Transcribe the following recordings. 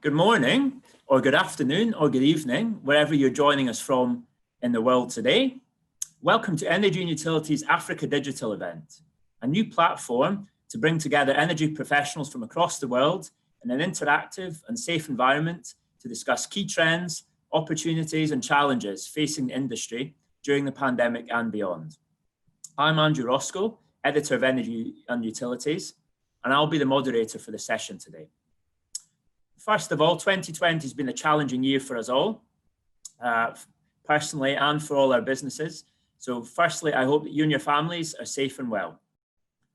Good morning, or good afternoon, or good evening, wherever you're joining us from in the world today. Welcome to Energy and Utilities Africa Digital event, a new platform to bring together energy professionals from across the world in an interactive and safe environment to discuss key trends, opportunities, and challenges facing the industry during the pandemic and beyond. I'm Andrew Roscoe, Editor of Energy and Utilities, and I'll be the moderator for the session today. First of all, 2020 has been a challenging year for us all, personally and for all our businesses. So firstly, I hope that you and your families are safe and well.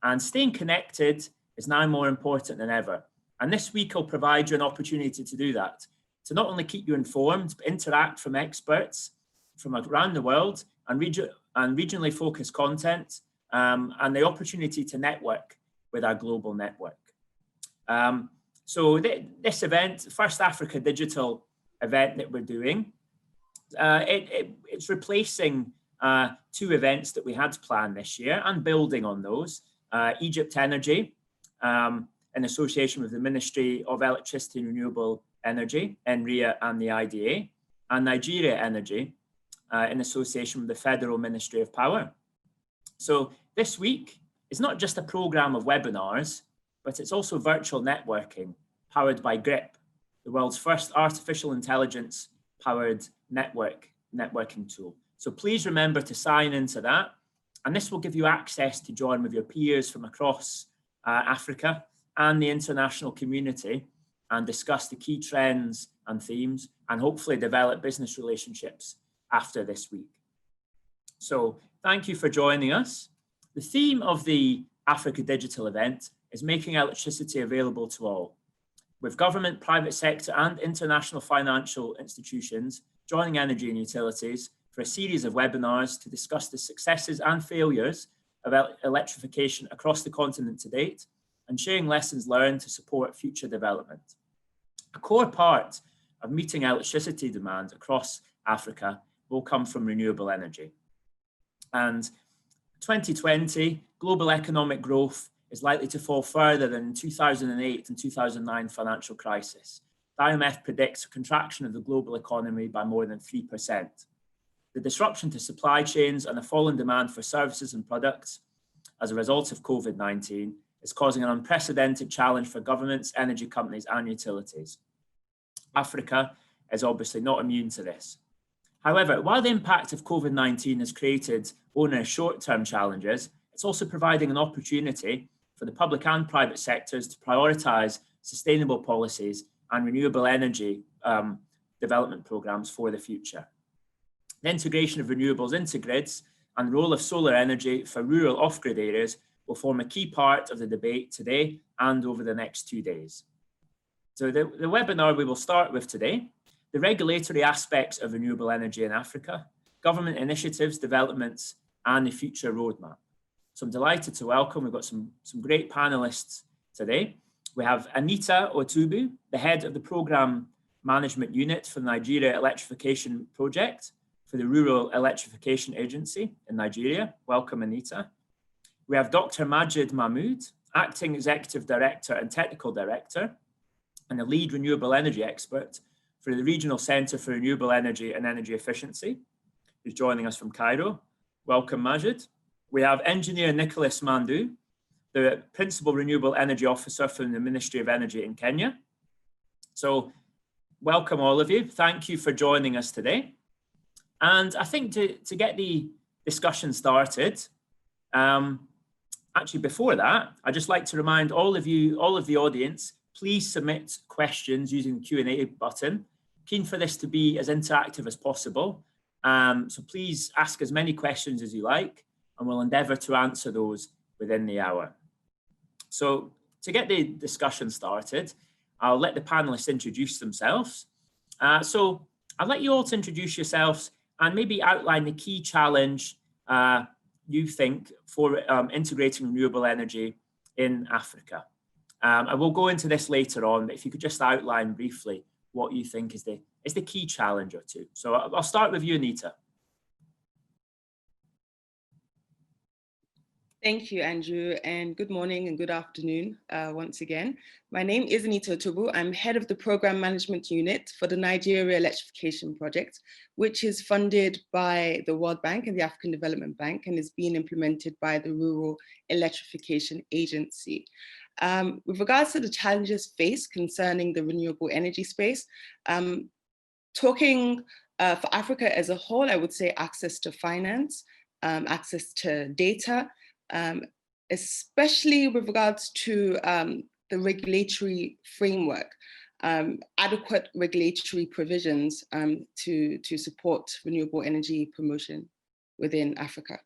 And staying connected is now more important than ever. And this week I'll provide you an opportunity to do that, to not only keep you informed, but interact from experts from around the world and regionally focused content, and the opportunity to network with our global network. So this event, First Africa Digital event that we're doing, it's replacing two events that we had planned this year and building on those. Egypt Energy, in association with the Ministry of Electricity and Renewable Energy, NREA, and the IDA, and Nigeria Energy, in association with the Federal Ministry of Power. So this week is not just a program of webinars, but it's also virtual networking powered by GRIP, the world's first artificial intelligence powered networking tool. So please remember to sign into that. And this will give you access to join with your peers from across Africa and the international community and discuss the key trends and themes and hopefully develop business relationships after this week. So thank you for joining us. The theme of the Africa Digital event is making electricity available to all, with government, private sector and international financial institutions joining energy and utilities for a series of webinars to discuss the successes and failures of electrification across the continent to date and sharing lessons learned to support future development. A core part of meeting electricity demand across Africa will come from renewable energy. And 2020, global economic growth is likely to fall further than in 2008 and 2009 financial crisis. The IMF predicts a contraction of the global economy by more than 3%. The disruption to supply chains and a fall in demand for services and products as a result of COVID-19 is causing an unprecedented challenge for governments, energy companies, and utilities. Africa is obviously not immune to this. However, while the impact of COVID-19 has created only short-term challenges, it's also providing an opportunity for the public and private sectors to prioritise sustainable policies and renewable energy development programmes for the future. The integration of renewables into grids and the role of solar energy for rural off-grid areas will form a key part of the debate today and over the next 2 days. So the webinar we will start with today, the regulatory aspects of renewable energy in Africa, government initiatives, developments, and the future roadmap. So I'm delighted to welcome, we've got some great panelists today. We have Anita Otubu, the head of the Programme Management Unit for the Nigeria Electrification Project for the Rural Electrification Agency in Nigeria. Welcome, Anita. We have Dr. Majid Mahmood, Acting Executive Director and Technical Director, and the lead renewable energy expert for the Regional Centre for Renewable Energy and Energy Efficiency, who's joining us from Cairo. Welcome, Majid. We have Engineer Nicholas Mandu, the Principal Renewable Energy Officer from the Ministry of Energy in Kenya. So welcome all of you. Thank you for joining us today. And I think to get the discussion started, actually before that, I'd just like to remind all of you, all of the audience, please submit questions using the Q&A button. Keen for this to be as interactive as possible. So please ask as many questions as you like, and we'll endeavour to answer those within the hour. So to get the discussion started, I'll let the panelists introduce themselves. So I'd like you all to introduce yourselves and maybe outline the key challenge you think for integrating renewable energy in Africa. And we'll go into this later on, but if you could just outline briefly what you think is the key challenge or two. So I'll start with you, Anita. Thank you, Andrew, and good morning and good afternoon once again. My name is Anita Otubu. I'm head of the Program Management Unit for the Nigeria Electrification Project, which is funded by the World Bank and the African Development Bank and is being implemented by the Rural Electrification Agency. With regards to the challenges faced concerning the renewable energy space, talking for Africa as a whole, I would say access to finance, access to data, especially with regards to the regulatory framework, adequate regulatory provisions to support renewable energy promotion within Africa.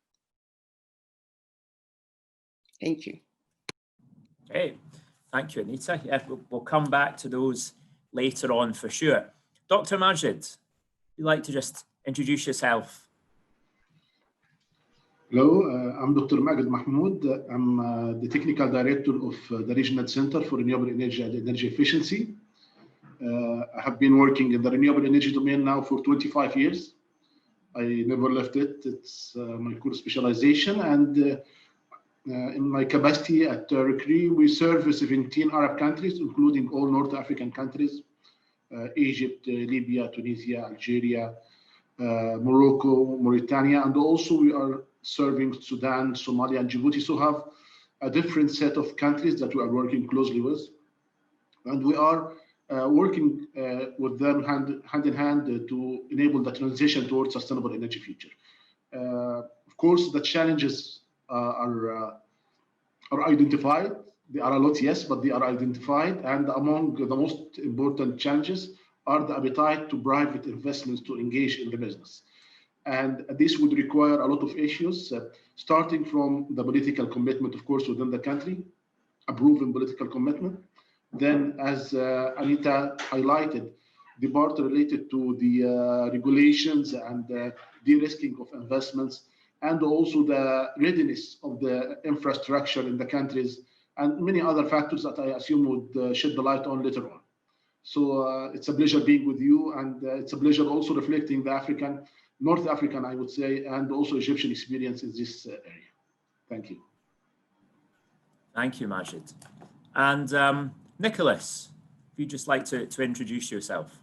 Thank you. Okay, thank you, Anita. Yeah, we'll come back to those later on for sure. Dr. Majid, you'd like to just introduce yourself? Hello, I'm Dr. Maged Mahmoud. I'm the Technical Director of the Regional Center for Renewable Energy and Energy Efficiency. I have been working in the renewable energy domain now for 25 years. I never left it. It's my core specialization. And in my capacity at RCRE, we serve 17 Arab countries, including all North African countries, Egypt, Libya, Tunisia, Algeria, Morocco, Mauritania, and also we are serving Sudan, Somalia, and Djibouti. So have a different set of countries that we are working closely with. And we are working with them hand in hand to enable the transition towards sustainable energy future. Of course, the challenges are identified. There are a lot, yes, but they are identified. And among the most important challenges are the appetite to private investments to engage in the business. And this would require a lot of issues, starting from the political commitment, of course, within the country, a proven political commitment. Then, as Anita highlighted, the part related to the regulations and de-risking of investments, and also the readiness of the infrastructure in the countries, and many other factors that I assume would shed the light on later on. So it's a pleasure being with you, and it's a pleasure also reflecting the North African, I would say, and also Egyptian experience in this area. Thank you. Thank you, Majid. And Nicholas, if you'd just like to introduce yourself.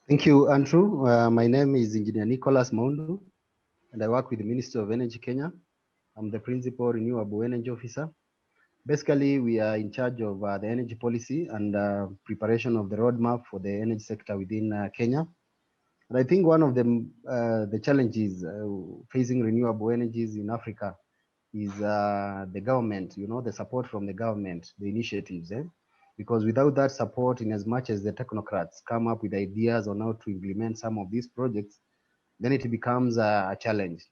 Thank you, Andrew. My name is Engineer Nicholas Maundu, and I work with the Ministry of Energy, Kenya. I'm the Principal Renewable Energy Officer. Basically, we are in charge of the energy policy and preparation of the roadmap for the energy sector within Kenya. And I think one of the challenges facing renewable energies in Africa is the government, the support from the government, the initiatives. Because without that support, in as much as the technocrats come up with ideas on how to implement some of these projects, then it becomes a challenge.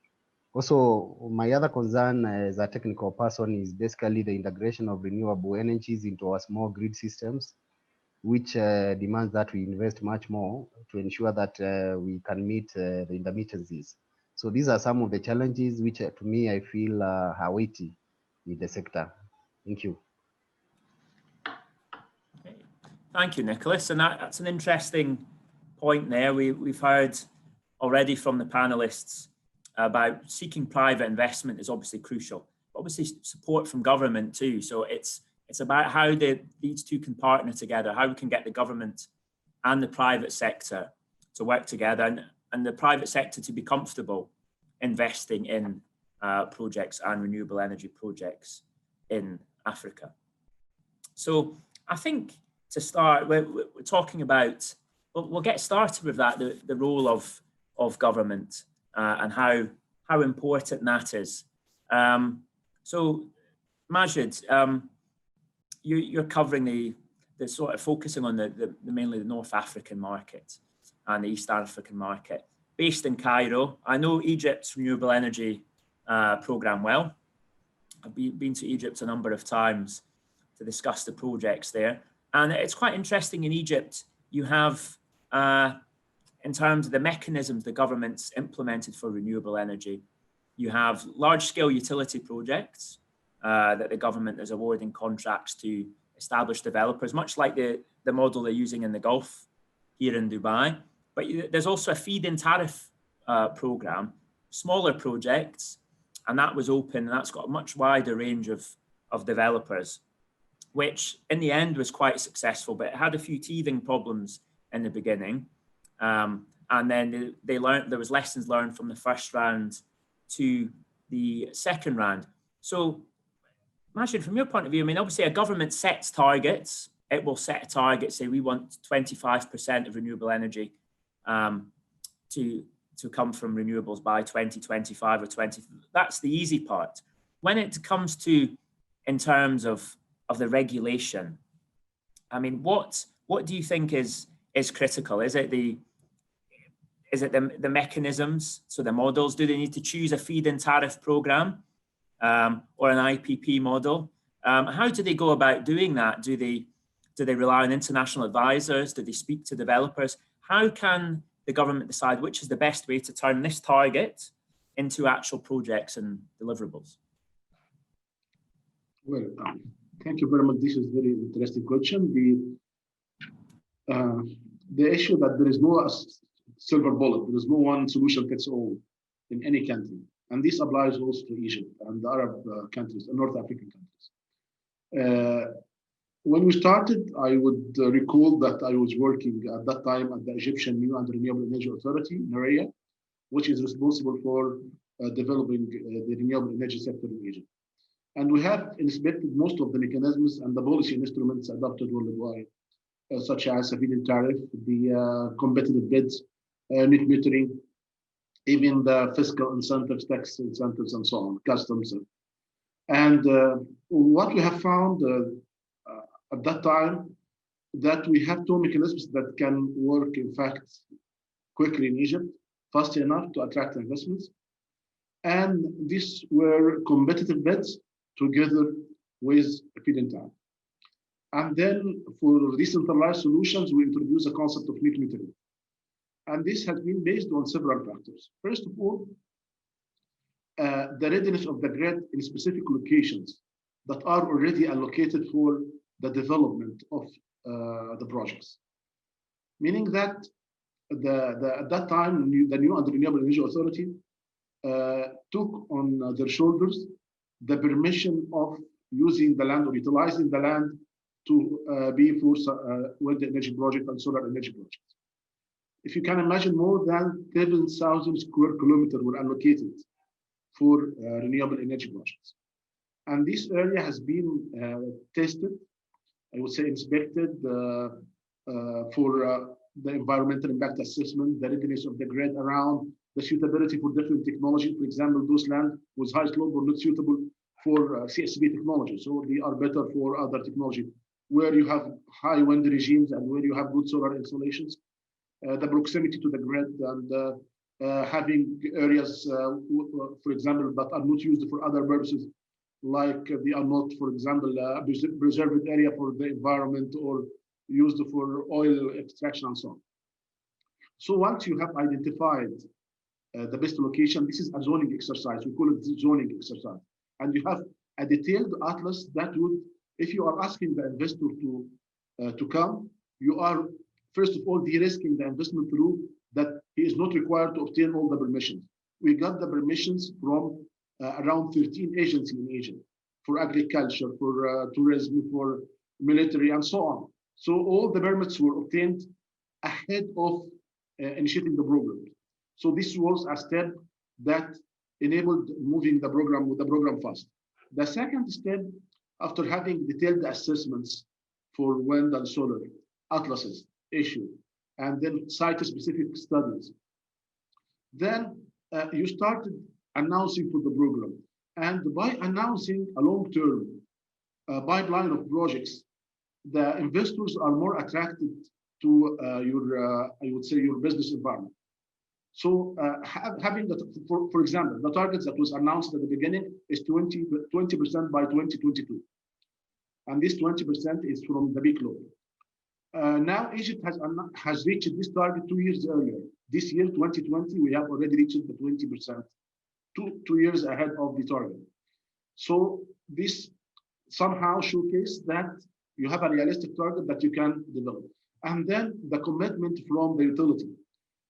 Also, my other concern as a technical person is basically the integration of renewable energies into our small grid systems, which demands that we invest much more to ensure that we can meet the intermittencies. So these are some of the challenges which, to me, I feel are weighty in the sector. Thank you. Okay. Thank you, Nicholas. And that's an interesting point there. We've heard already from the panelists about seeking private investment is obviously crucial. Obviously, support from government too. So it's about how these two can partner together, how we can get the government and the private sector to work together, and the private sector to be comfortable investing in projects and renewable energy projects in Africa. So I think to start, we're talking about, we'll get started with that, the role of government and how important that is. So Majid, you're covering the sort of focusing on the mainly the North African market and the East African market, based in Cairo. I know Egypt's renewable energy program well. I've been to Egypt a number of times to discuss the projects there, and it's quite interesting. In Egypt, you have, in terms of the mechanisms the government's implemented for renewable energy, you have large-scale utility projects that the government is awarding contracts to established developers, much like the model they're using in the Gulf here in Dubai. But there's also a feed-in tariff program, smaller projects And that was open, and that's got a much wider range of developers, which in the end was quite successful, but it had a few teething problems in the beginning. And then they learned, there was lessons learned from the first round to the second round. So Majid, from your point of view, I mean, obviously a government sets targets. It will set a target, say we want 25% of renewable energy to come from renewables by 2025 or 20. That's the easy part. When it comes to, in terms of the regulation, I mean, what do you think is critical? Is it the mechanisms, so the models? Do they need to choose a feed-in tariff program or an IPP model? How do they go about doing that? Do they rely on international advisors? Do they speak to developers? How can the government decide which is the best way to turn this target into actual projects and deliverables? Well, thank you very much. This is a very interesting question. The issue that there is no silver bullet, there is no one solution fits all in any country. And this applies also to Egypt and the Arab countries, the North African countries. When we started, I would recall that I was working at that time at the Egyptian New and Renewable Energy Authority, NEREA, which is responsible for developing the renewable energy sector in Egypt. And we have inspected most of the mechanisms and the policy instruments adopted worldwide, such as a feed-in tariff, the competitive bids, net metering, even the fiscal incentives, tax incentives, and so on, customs. And what we have found at that time, that we have two mechanisms that can work, in fact, quickly in Egypt, fast enough to attract investments. And these were competitive bids together with a feed-in tariff. And then for decentralized solutions, we introduced a concept of net metering. And this has been based on several factors. First of all, the readiness of the grid in specific locations that are already allocated for the development of the projects. Meaning that at that time, the New and Renewable Energy Authority took on their shoulders the permission of using the land or utilizing the land to be for wind energy project and solar energy projects. If you can imagine, more than 7,000 square kilometers were allocated for renewable energy projects. And this area has been tested, I would say inspected for the environmental impact assessment, the readiness of the grid around the suitability for different technology. For example, those land with high slope were not suitable for CSP technology. So they are better for other technology, where you have high wind regimes and where you have good solar installations. The proximity to the grid and having areas, for example, that are not used for other purposes, like they are not, for example, preserved area for the environment or used for oil extraction and so on. So once you have identified the best location, this is a zoning exercise. We call it the zoning exercise. And you have a detailed atlas that would, if you are asking the investor to come, you are, first of all, de-risking the investment through that he is not required to obtain all the permissions. We got the permissions from around 13 agencies in Egypt for agriculture, for tourism, for military, and so on. So all the permits were obtained ahead of initiating the program. So this was a step that enabled moving the program with the program fast. The second step, after having detailed assessments for wind and solar atlases issued, and then site-specific studies, then you started announcing for the program. And by announcing a long-term pipeline of projects, the investors are more attracted to your, I would say, your business environment. So having that, for example, the targets that was announced at the beginning is 20% by 2022. And this 20% is from the big load. Now Egypt has reached this target 2 years earlier. This year, 2020, we have already reached the 20%, two years ahead of the target. So this somehow showcases that you have a realistic target that you can develop. And then the commitment from the utility.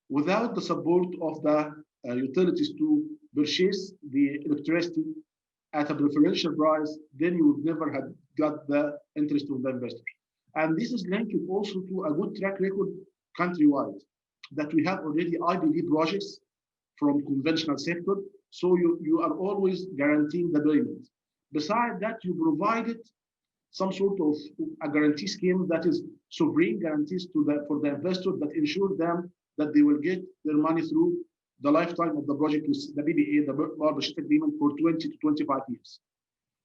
Without the support of the utilities to purchase the electricity at a preferential price, then you would never have got the interest of the investor. And this is linked also to a good track record countrywide, that we have already IPP projects from conventional sector, so you are always guaranteeing the payment. Besides that, you provided some sort of a guarantee scheme that is sovereign guarantees for the investor that ensure them that they will get their money through the lifetime of the project with the PPA, the power purchase agreement, for 20 to 25 years.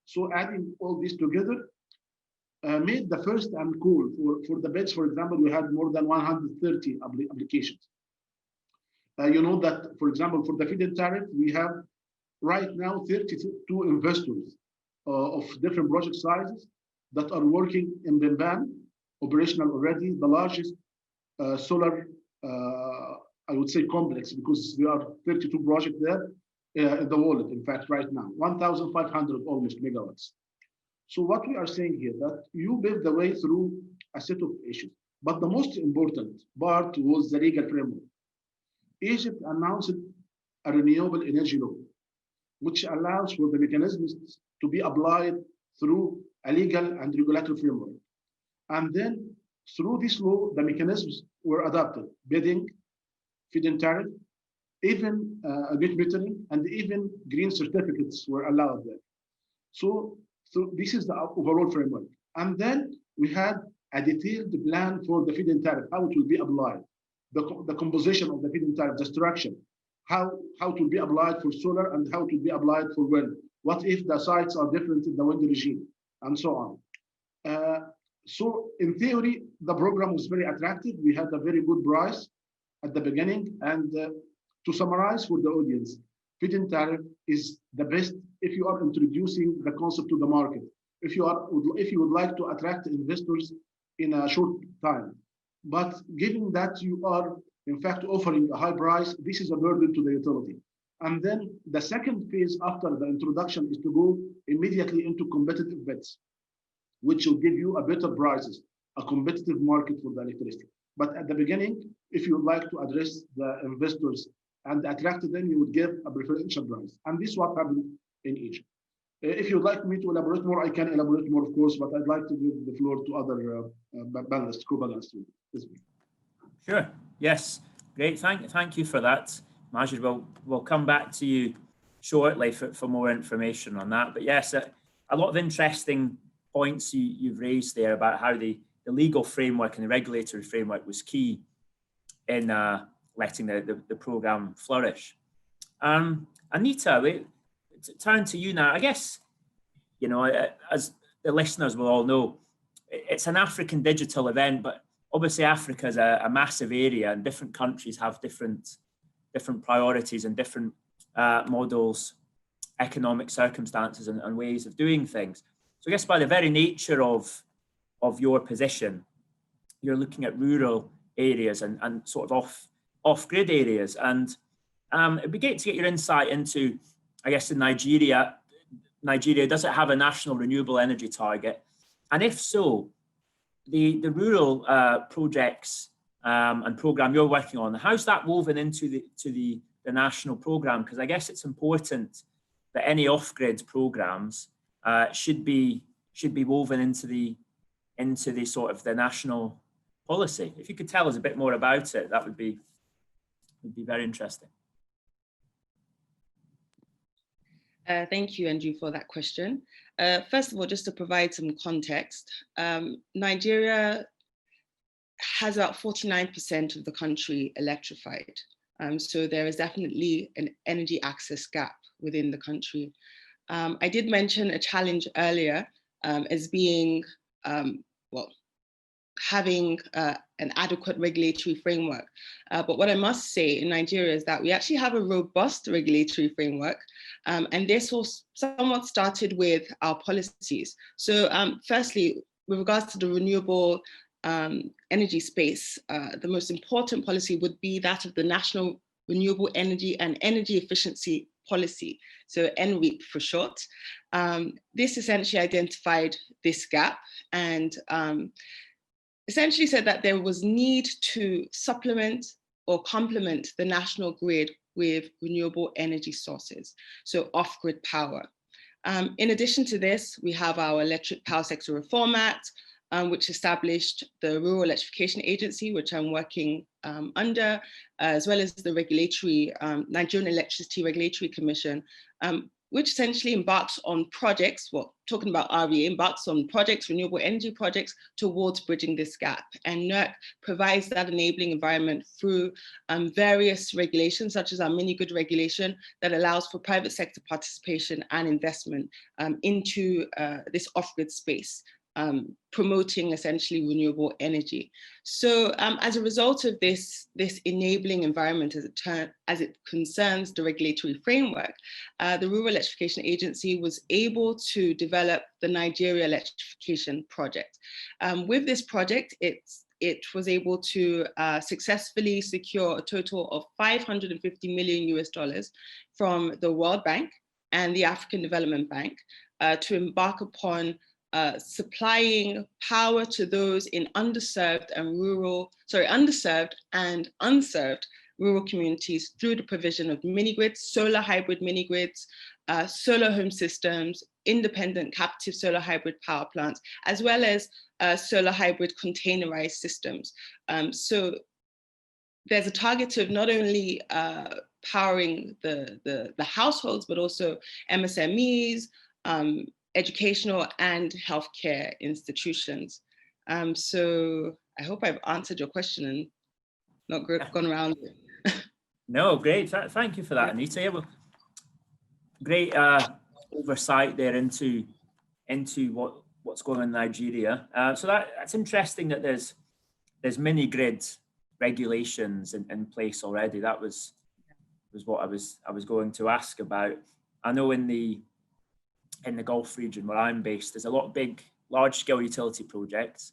So adding all this together, made the first call for the bids. For example, we had more than 130 applications. You know that, for example, for the feed-in tariff, we have right now 32 investors of different project sizes that are working in Bimban, operational already, the largest solar, I would say, complex, because there are 32 projects there in the wallet, in fact, right now, 1,500 almost megawatts. So what we are saying here, that you build the way through a set of issues. But the most important part was the legal framework. Egypt announced a renewable energy law, which allows for the mechanisms to be applied through a legal and regulatory framework. And then through this law, the mechanisms were adopted: bidding, feed-in tariff, even net metering, and even green certificates were allowed there. So this is the overall framework. And then we had a detailed plan for the feed-in tariff, how it will be applied, the composition of the feed-in tariff, the structure, how it will be applied for solar and how it will be applied for wind. What if the sites are different in the wind regime, and so on. So in theory, the program was very attractive. We had a very good price at the beginning. And to summarize for the audience, feed-in tariff is the best if you are introducing the concept to the market. If you would like to attract investors in a short time. But given that you are in fact offering a high price, this is a burden to the utility. And then the second phase after the introduction is to go immediately into competitive bids, which will give you a better prices, a competitive market for the electricity. But at the beginning, if you would like to address the investors and attract them, you would give a preferential price. And this is what happened in Egypt. If you'd like me to elaborate more, I can elaborate more, of course, but I'd like to give the floor to other panelists, co-panelists. Sure. Yes. Great. Thank you for that, Majid. We'll come back to you shortly for more information on that. But yes, a lot of interesting points you've raised there about how the legal framework and the regulatory framework was key in letting the program flourish. Anita, turn to you now. I guess, you know, as the listeners will all know, it's an African digital event, but obviously Africa is a massive area, and different countries have different priorities and different models, economic circumstances, and ways of doing things. So I guess by the very nature of your position, you're looking at rural areas and sort of off-grid areas. And it'd be great to get your insight into, I guess, in Nigeria, does it have a national renewable energy target? And if so, the rural projects and program you're working on, how's that woven into the national program? Because I guess it's important that any off-grid programs should be woven into the sort of the national policy. If you could tell us a bit more about it, that would be very interesting. Thank you, Andrew, for that question. First of all, just to provide some context, Nigeria has about 49% of the country electrified. So there is definitely an energy access gap within the country. I did mention a challenge earlier as being, having an adequate regulatory framework. But what I must say in Nigeria is that we actually have a robust regulatory framework. And this was somewhat started with our policies. So firstly, with regards to the renewable energy space, the most important policy would be that of the National Renewable Energy and Energy Efficiency Policy, so NREP for short. This essentially identified this gap and essentially said that there was need to supplement or complement the national grid with renewable energy sources, so off-grid power. In addition to this, we have our Electric Power Sector Reform Act, which established the Rural Electrification Agency, which I'm working under, as well as the regulatory Nigerian Electricity Regulatory Commission, which essentially embarks on projects, well, talking about REA, embarks on projects, renewable energy projects, towards bridging this gap. And NERC provides that enabling environment through various regulations, such as our mini-grid regulation, that allows for private sector participation and investment into this off-grid space, promoting essentially renewable energy. So as a result of this enabling environment as it concerns the regulatory framework, the Rural Electrification Agency was able to develop the Nigeria Electrification project. With this project, it was able to successfully secure a total of $550 million from the World Bank and the African Development Bank to embark upon supplying power to those in underserved and unserved rural communities through the provision of mini-grids, solar hybrid mini-grids, solar home systems, independent captive solar hybrid power plants, as well as solar hybrid containerized systems. So there's a target of not only powering the households, but also MSMEs, educational and healthcare institutions. So I hope I've answered your question and not gone around it. No, great. Thank you for that, Anita. Yeah, well, great oversight there into what's going on in Nigeria. So that's interesting that there's mini grid regulations in place already. That was what I was going to ask about. I know in the Gulf region where I'm based, there's a lot of large-scale utility projects,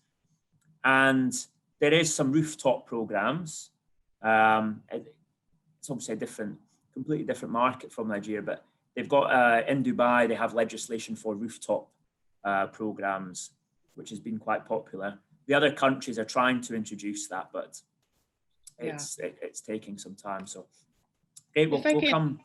and there is some rooftop programs. It's obviously a completely different market from Nigeria, but they've got in Dubai, they have legislation for rooftop programs, which has been quite popular. The other countries are trying to introduce that, but it's taking some time. So, okay, we'll come.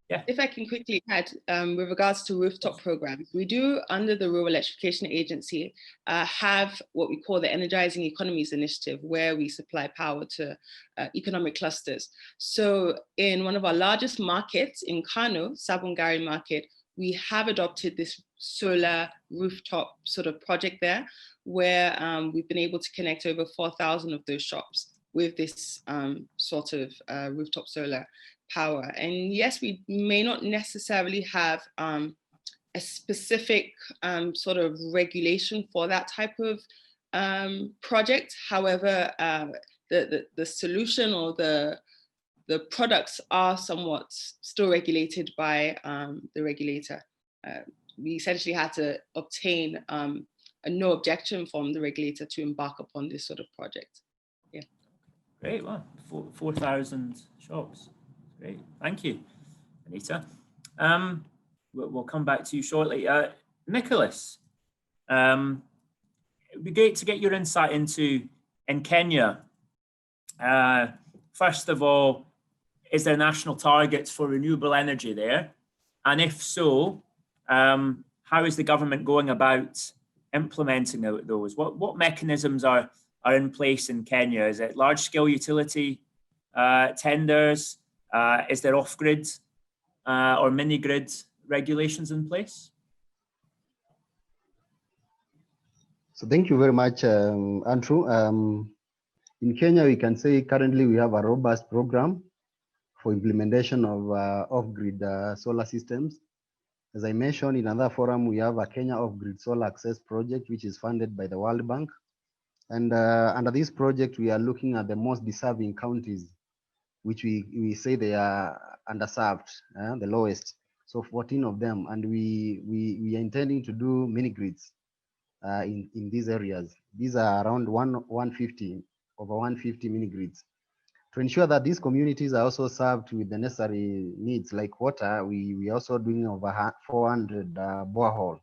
Yeah. If I can quickly add, with regards to rooftop programs, we do, under the Rural Electrification Agency, have what we call the Energizing Economies initiative, where we supply power to economic clusters. So in one of our largest markets in Kano, Sabongari market, we have adopted this solar rooftop sort of project there, where we've been able to connect over 4,000 of those shops with this sort of rooftop solar power. And yes, we may not necessarily have a specific sort of regulation for that type of project. However, the solution or the products are somewhat still regulated by the regulator. We essentially had to obtain a no objection from the regulator to embark upon this sort of project. Yeah. Great, well, 4,000 shops. Great, thank you, Anita. We'll come back to you shortly. Nicholas, it would be great to get your insight in Kenya. First of all, is there national targets for renewable energy there? And if so, how is the government going about implementing those? What mechanisms are in place in Kenya? Is it large-scale utility tenders? Is there off-grid or mini-grid regulations in place? So thank you very much, Andrew. In Kenya, we can say currently we have a robust program for implementation of off-grid solar systems. As I mentioned in another forum, we have a Kenya Off-Grid Solar Access Project, which is funded by the World Bank. And under this project, we are looking at the most deserving counties, which we say they are underserved, the lowest. So 14 of them, and we are intending to do mini grids in these areas. These are around 150 mini grids. To ensure that these communities are also served with the necessary needs like water, we are also doing over 400 borehole,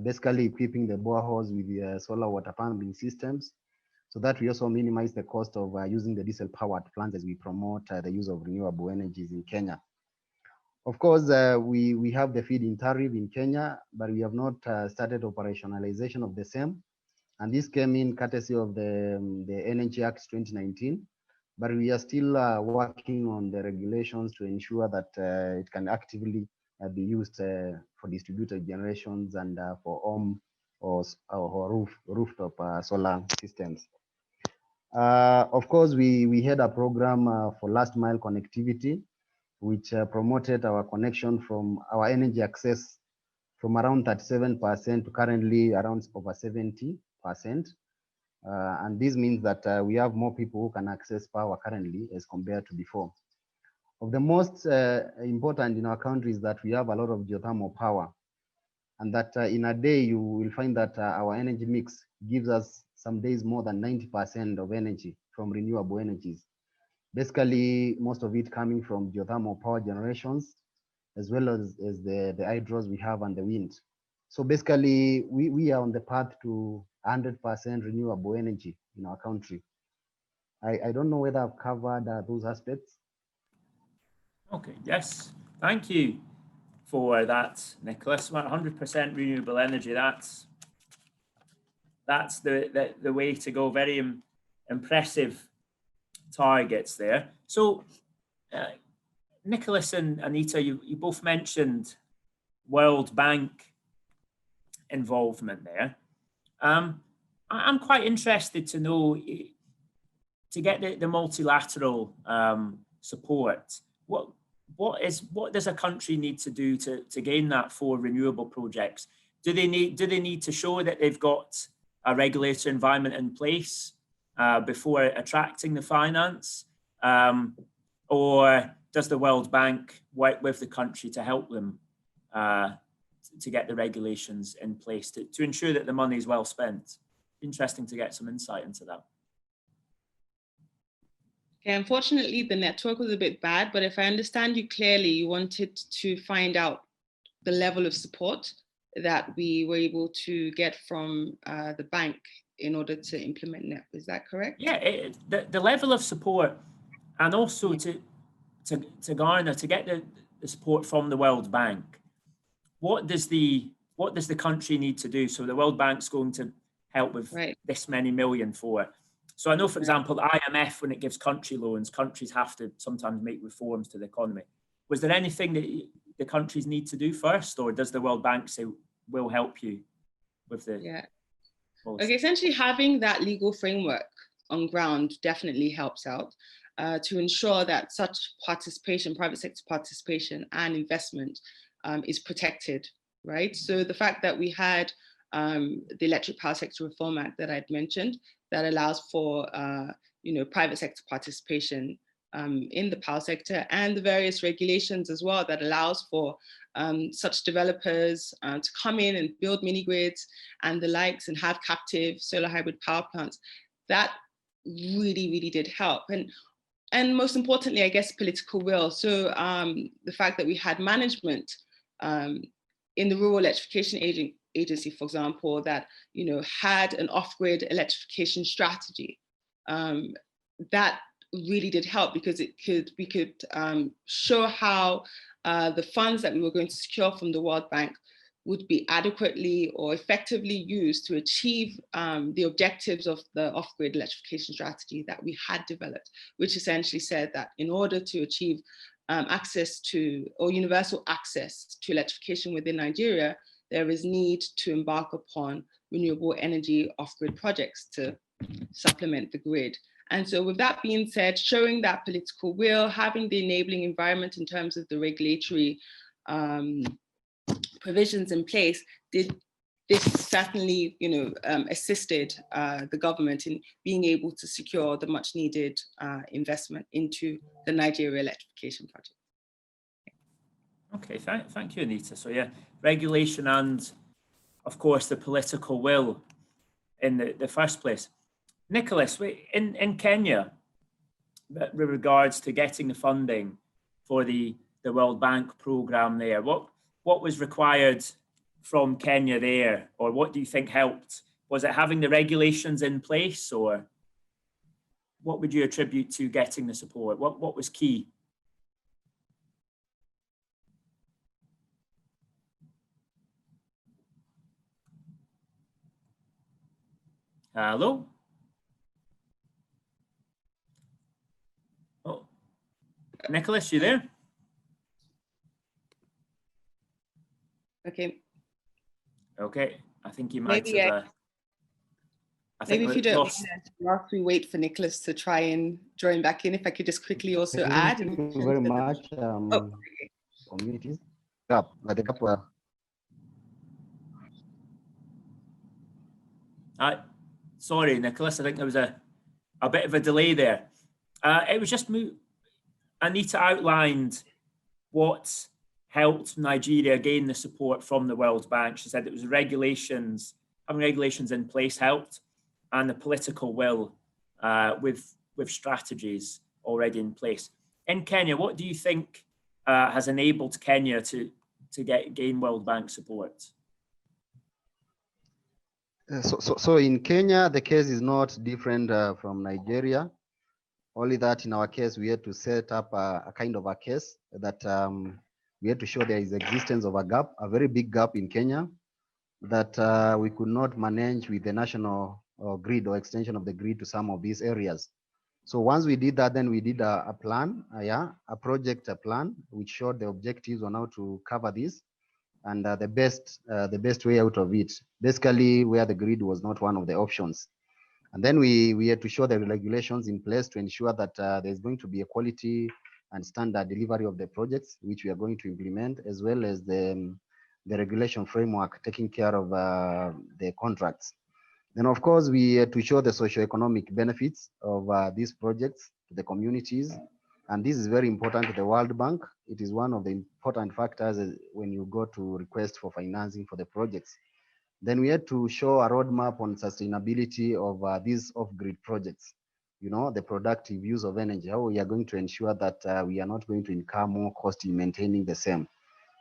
basically equipping the boreholes with solar water pumping systems. so that we also minimize the cost of using the diesel-powered plants as we promote the use of renewable energies in Kenya. Of course, we have the feed-in tariff in Kenya, but we have not started operationalization of the same. And this came in courtesy of the Energy Act 2019. But we are still working on the regulations to ensure that it can actively be used for distributed generations and for home or rooftop solar systems. Of course, we had a program for last mile connectivity, which promoted our connection from our energy access from around 37% to currently around over 70%. And this means that we have more people who can access power currently as compared to before. Of the most important in our country is that we have a lot of geothermal power, and that in a day you will find that our energy mix gives us some days more than 90% of energy from renewable energies. Basically, most of it coming from geothermal power generations, as well as the hydros we have and the wind. So basically, we are on the path to 100% renewable energy in our country. I don't know whether I've covered those aspects. Okay, yes, thank you for that, Nicholas. 100% renewable energy, that's the way to go. Very impressive targets there. So, Nicholas and Anita, you both mentioned World Bank involvement there. I'm quite interested to know, to get the multilateral support, what does a country need to do to gain that for renewable projects? Do they need to show that they've got a regulatory environment in place before attracting the finance, or does the World Bank work with the country to help them to get the regulations in place to ensure that the money is well spent? Interesting to get some insight into that. Okay, unfortunately, the network was a bit bad, but if I understand you clearly, you wanted to find out the level of support that we were able to get from the bank in order to implement NEP. Is that correct? Yeah, the level of support, and also to garner, to get the support from the World Bank. What does the country need to do? So the World Bank's going to help with this many million for it. So I know, for example, the IMF, when it gives country loans, countries have to sometimes make reforms to the economy. Was there anything that the countries need to do first, or does the World Bank say, we'll help you with the policy? Okay, essentially having that legal framework on ground definitely helps out to ensure that such participation, private sector participation and investment is protected, right? So the fact that we had the Electric Power Sector Reform Act that I'd mentioned, that allows for private sector participation in the power sector, and the various regulations as well that allows for such developers to come in and build mini grids and the likes, and have captive solar hybrid power plants. That really, really did help. And most importantly, I guess, political will. So the fact that we had management in the Rural Electrification Agency, for example, that had an off-grid electrification strategy, that really did help, because we could show how the funds that we were going to secure from the World Bank would be adequately or effectively used to achieve the objectives of the off-grid electrification strategy that we had developed, which essentially said that in order to achieve access to, or universal access to, electrification within Nigeria, there is need to embark upon renewable energy off-grid projects to supplement the grid. And so with that being said, showing that political will, having the enabling environment in terms of the regulatory provisions in place, this certainly assisted the government in being able to secure the much needed investment into the Nigeria electrification project. Okay, thank you, Anita. So yeah, regulation and, of course, the political will in the first place. Nicholas, in Kenya, with regards to getting the funding for the World Bank program there, what was required from Kenya there, or what do you think helped? Was it having the regulations in place, or what would you attribute to getting the support? What was key? Hello? Oh, Nicholas, you there? Okay. Okay, I think you might Maybe, have. I think maybe if you we don't lost. mind, whilst we wait for Nicholas to try and join back in, if I could just quickly also add. Thank you very much. Communities. The gap. Sorry, Nicholas, I think there was a bit of a delay there. It was just Anita outlined what helped Nigeria gain the support from the World Bank. She said it was regulations, having regulations in place helped, and the political will with strategies already in place. In Kenya, what do you think has enabled Kenya to gain World Bank support? So in Kenya, the case is not different from Nigeria. Only that in our case, we had to set up a kind of a case that we had to show there is existence of a gap, a very big gap in Kenya that we could not manage with the national grid or extension of the grid to some of these areas. So once we did that, then we did a plan, a project plan, which showed the objectives on how to cover this and the best way out of it, basically where the grid was not one of the options. And then we had to show the regulations in place to ensure that there's going to be a quality and standard delivery of the projects, which we are going to implement, as well as the regulation framework taking care of the contracts. Then, of course, we had to show the socio-economic benefits of these projects to the communities. And this is very important to the World Bank. It is one of the important factors when you go to request for financing for the projects. Then we had to show a roadmap on sustainability of these off-grid projects. You know, the productive use of energy, how we are going to ensure that we are not going to incur more cost in maintaining the same.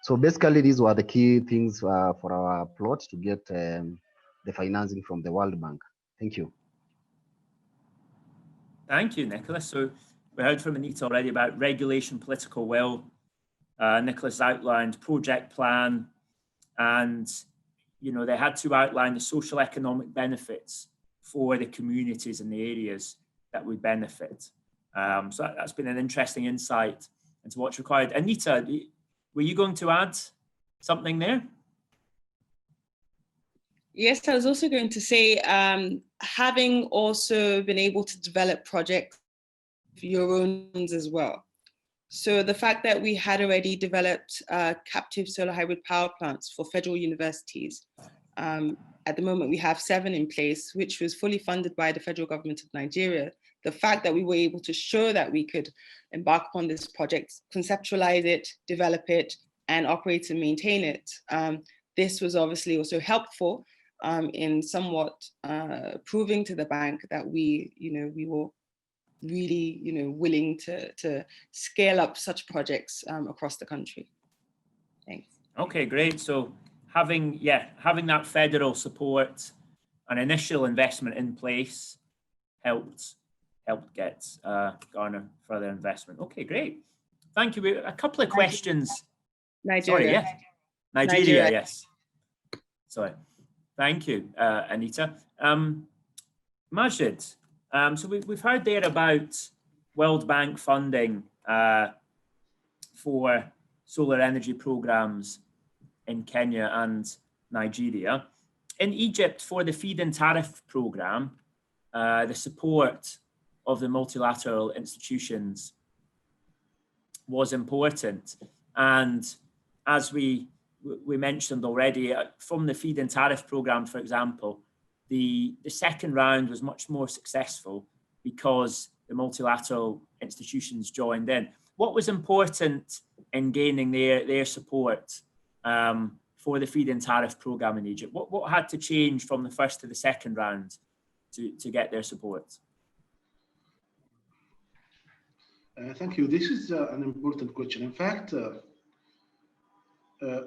So basically, these were the key things for our plot to get the financing from the World Bank. Thank you. Thank you, Nicholas. So we heard from Anita already about regulation, political will. Nicholas outlined project plan, and you know, they had to outline the social economic benefits for the communities and the areas that would benefit. So that's been an interesting insight into what's required. Anita, were you going to add something there? Yes, I was also going to say, having also been able to develop projects of your own as well. So the fact that we had already developed captive solar hybrid power plants for federal universities. At the moment, we have 7 in place, which was fully funded by the federal government of Nigeria. The fact that we were able to show that we could embark upon this project, conceptualize it, develop it, and operate and maintain it. This was obviously also helpful in somewhat proving to the bank that we were really, willing to scale up such projects across the country. Thanks. Okay, great. So having that federal support and initial investment in place helped get garner further investment. Okay, great. Thank you. A couple of questions. Nigeria. Sorry, yes. Nigeria, yes. Sorry. Thank you, Anita. Majid, so we've heard there about World Bank funding for solar energy programs in Kenya and Nigeria. In Egypt, for the feed-in tariff program, the support of the multilateral institutions was important. And as we mentioned already, from the feed-in tariff program, for example, the second round was much more successful because the multilateral institutions joined in. What was important in gaining their support for the feed-in tariff program in Egypt? What had to change from the first to the second round to get their support? Thank you. This is an important question. In fact,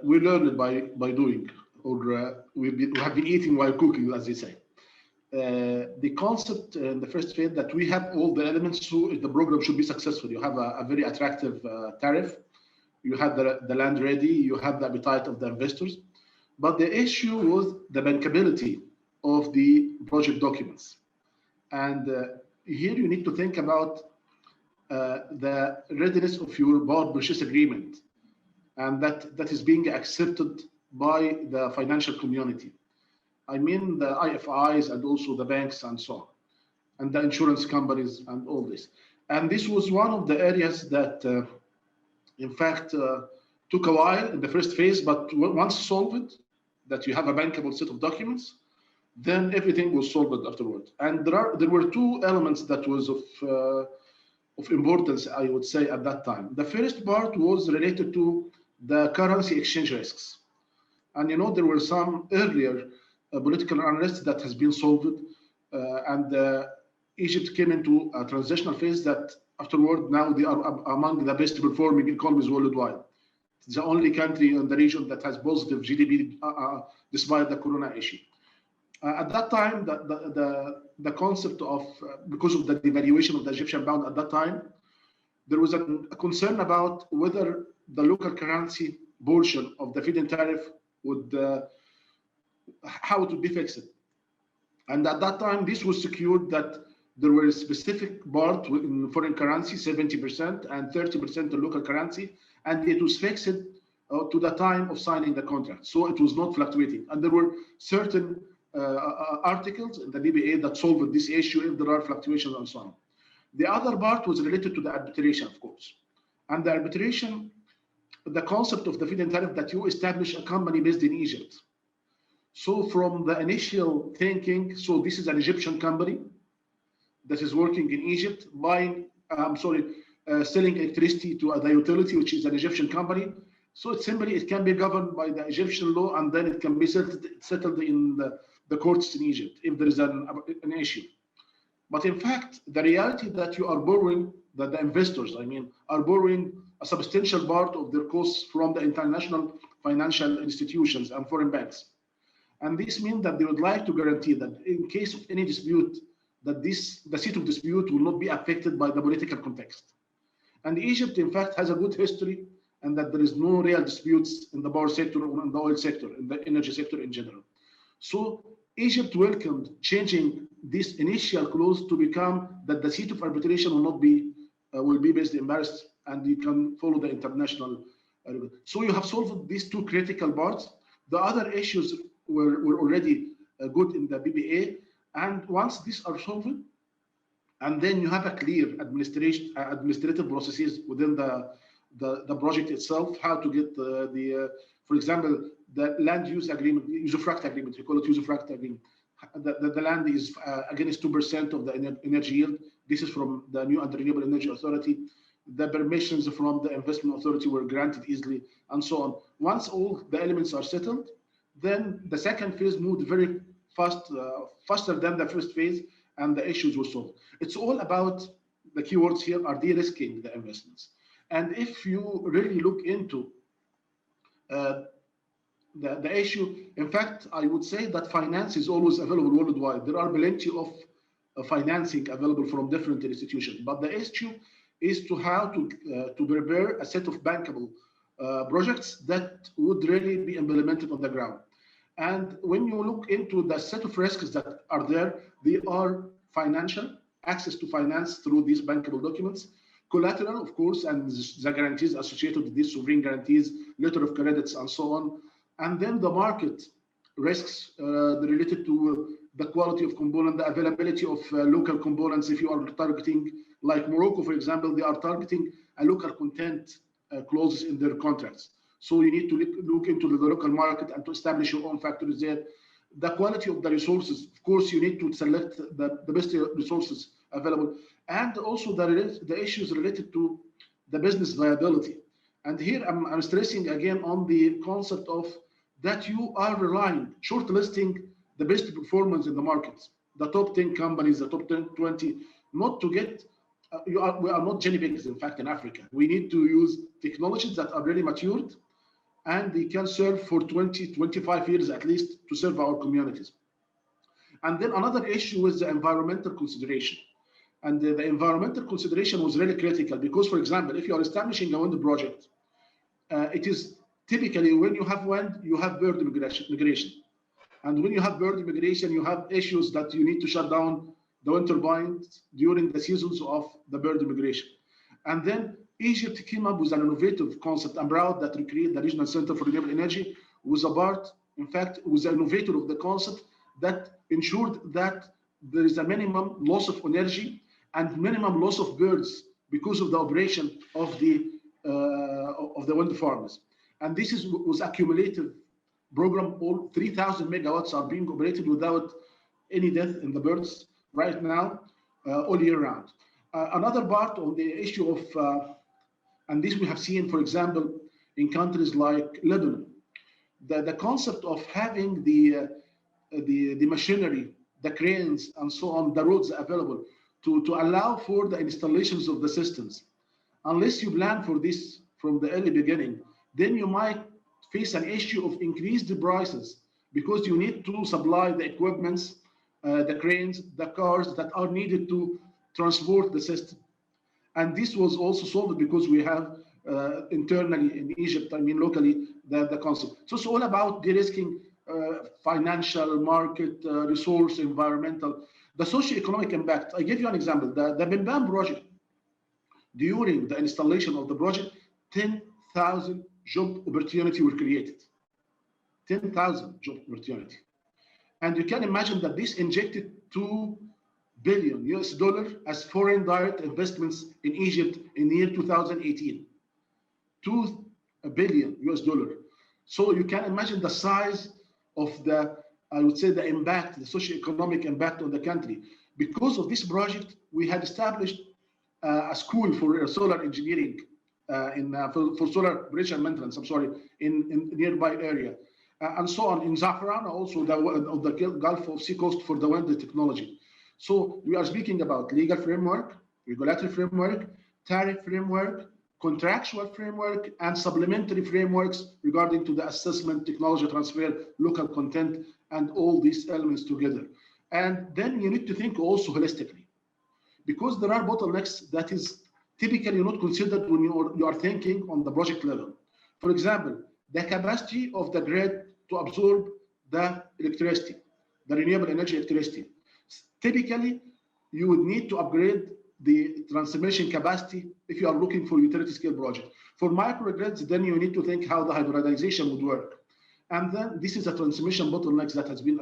we learned by doing, or we have been eating while cooking, as they say. the concept in the first phase that we have all the elements so the program should be successful. You have a very attractive tariff, you have the land ready, you have the appetite of the investors, but the issue was the bankability of the project documents. And here you need to think about the readiness of your power purchase agreement, and that is being accepted by the financial community. I mean the IFIs and also the banks and so on, and the insurance companies and all this. And this was one of the areas that, in fact, took a while in the first phase, but once solved, that you have a bankable set of documents, then everything was solved afterward. And there were two elements that was of importance, I would say, at that time. The first part was related to the currency exchange risks. And you know, there were some earlier political unrest that has been solved, and Egypt came into a transitional phase that afterward now they are among the best performing economies worldwide. It's the only country in the region that has positive GDP despite the corona issue. At that time, the concept of, because of the devaluation of the Egyptian pound at that time, there was a concern about whether the local currency portion of the feed-in tariff would, how it would be fixed. And at that time, this was secured that there were a specific part in foreign currency, 70% and 30% in local currency, and it was fixed to the time of signing the contract. So it was not fluctuating. And there were certain articles in the BBA that solved this issue if there are fluctuations and so on. The other part was related to the arbitration, of course. And the arbitration, the concept of the feed-in tariff that you establish a company based in Egypt. So from the initial thinking, so this is an Egyptian company that is working in Egypt, selling electricity to the utility, which is an Egyptian company. So it's simply, it can be governed by the Egyptian law, and then it can be settled in the courts in Egypt if there is an issue. But in fact, the reality that you are borrowing, that the investors, I mean, are borrowing a substantial part of their costs from the international financial institutions and foreign banks. And this means that they would like to guarantee that in case of any dispute, that the seat of dispute will not be affected by the political context. And Egypt, in fact, has a good history, and that there is no real disputes in the power sector or in the oil sector, in the energy sector in general. So Egypt welcomed changing this initial clause to become that the seat of arbitration will not be, will be based in Paris, and you can follow the international. So you have solved these two critical parts. The other issues were already good in the BBA. And once these are solved, and then you have a clear administrative processes within the project itself, how to get for example, the land use agreement, usufruct agreement, we call it usufruct agreement. The land is against 2% of the energy yield. This is from the new Renewable Energy Authority. The permissions from the investment authority were granted easily, and so on. Once all the elements are settled, then the second phase moved very fast, faster than the first phase, and the issues were solved. It's all about, the keywords here are de-risking the investments. And if you really look into the issue, in fact, I would say that finance is always available worldwide. There are plenty of financing available from different institutions, but the issue is to how to prepare a set of bankable projects that would really be implemented on the ground. And when you look into the set of risks that are there, they are financial, access to finance through these bankable documents, collateral, of course, and the guarantees associated with these sovereign guarantees, letter of credits, and so on. And then the market risks related to the quality of component, the availability of local components. If you are targeting, like Morocco, for example, they are targeting a local content clauses in their contracts. So you need to look into the local market and to establish your own factories there. The quality of the resources, of course, you need to select the best resources available. And also the issues related to the business viability. And here I'm stressing again on the concept of that you are relying, shortlisting the best performance in the markets, the top 10 companies, the top 10, 20, not to get, we are not guinea pigs, in fact, in Africa. We need to use technologies that are really matured, and they can serve for 20, 25 years at least to serve our communities. And then another issue was the environmental consideration. And the environmental consideration was really critical because, for example, if you are establishing a wind project, it is typically when you have wind, you have bird migration. And when you have bird migration, you have issues that you need to shut down the wind turbines during the seasons of the bird migration. And then Egypt came up with an innovative concept. I'm proud that we created the Regional Center for Renewable Energy was a part, in fact, was an innovator of the concept that ensured that there is a minimum loss of energy and minimum loss of birds because of the operation of the wind farms. And this was a cumulative program. All 3,000 megawatts are being operated without any death in the birds right now, all year round. Another part on the issue of, and this we have seen, for example, in countries like Lebanon, the concept of having the machinery, the cranes, and so on, the roads available to allow for the installations of the systems. Unless you plan for this from the early beginning, then you might face an issue of increased prices because you need to supply the equipments, the cranes, the cars that are needed to transport the system. And this was also solved because we have internally in Egypt, I mean locally, the concept. So it's all about de-risking financial, market, resource, environmental, the socio-economic impact. I give you an example. The Bimbam project, during the installation of the project, 10,000 job opportunities were created. 10,000 job opportunity. And you can imagine that this injected $2 billion US as foreign direct investments in Egypt in the year 2018. $2 billion US. So you can imagine the size of the, I would say, the impact, the socio-economic impact on the country. Because of this project, we had established a school for solar engineering for solar operation maintenance, in nearby area. And so on. In Zafran, also the Gulf of Sea Coast for the wind technology. So we are speaking about legal framework, regulatory framework, tariff framework, contractual framework, and supplementary frameworks regarding to the assessment, technology transfer, local content, and all these elements together. And then you need to think also holistically, because there are bottlenecks that is typically not considered when you are thinking on the project level. For example, the capacity of the grid to absorb the electricity, the renewable energy electricity. Typically, you would need to upgrade the transmission capacity if you are looking for utility scale project. For microgrids, then you need to think how the hybridization would work. And then this is a transmission bottleneck that has been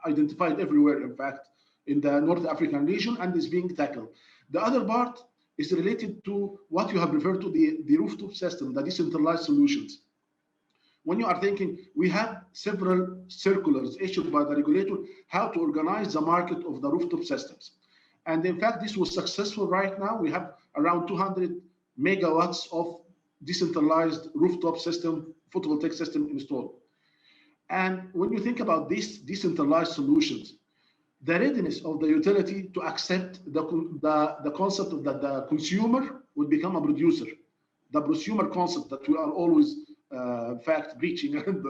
identified everywhere, in fact, in the North African region, and is being tackled. The other part is related to what you have referred to, the rooftop system, the decentralized solutions. When you are thinking, we have several circulars issued by the regulator how to organize the market of the rooftop systems. And in fact, this was successful right now. We have around 200 megawatts of decentralized rooftop system, photovoltaic system installed. And when you think about these decentralized solutions, the readiness of the utility to accept the concept of that the consumer would become a producer. The prosumer concept that we are always in fact, preaching and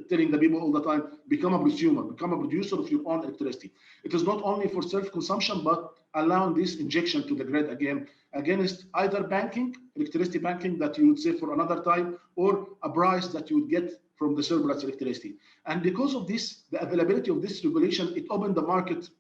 telling the people all the time, become a prosumer, become a producer of your own electricity. It is not only for self-consumption, but allowing this injection to the grid again, against either banking, electricity banking that you would say for another time, or a price that you would get from the surplus electricity. And because of this, the availability of this regulation, it opened the market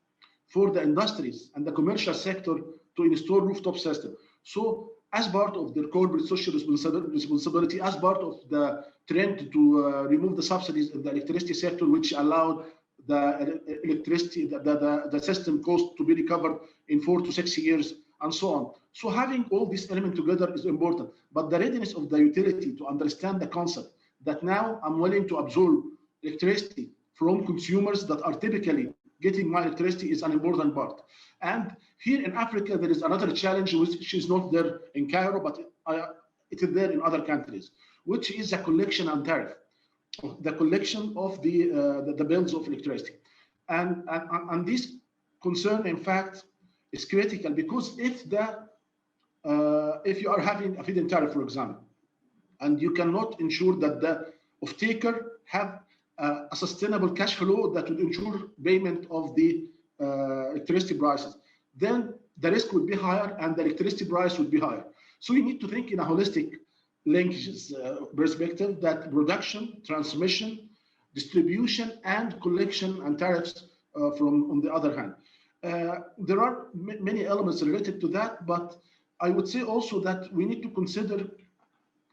for the industries and the commercial sector to install rooftop system. So as part of their corporate social responsibility, as part of the trend to remove the subsidies in the electricity sector, which allowed the electricity, the system cost to be recovered in 4 to 6 years, and so on. So having all these elements together is important. But the readiness of the utility to understand the concept that now I'm willing to absorb electricity from consumers that are typically getting my electricity is an important part. And here in Africa, there is another challenge which is not there in Cairo, but it is there in other countries, which is the collection and tariff, the collection of the bills of electricity. And this concern, in fact, is critical because if you are having a feed-in tariff, for example, and you cannot ensure that the off-taker have a sustainable cash flow that would ensure payment of the electricity prices, then the risk would be higher and the electricity price would be higher. So you need to think in a holistic linkages perspective, that production, transmission, distribution, and collection and tariffs from on the other hand. There are many elements related to that, but I would say also that we need to consider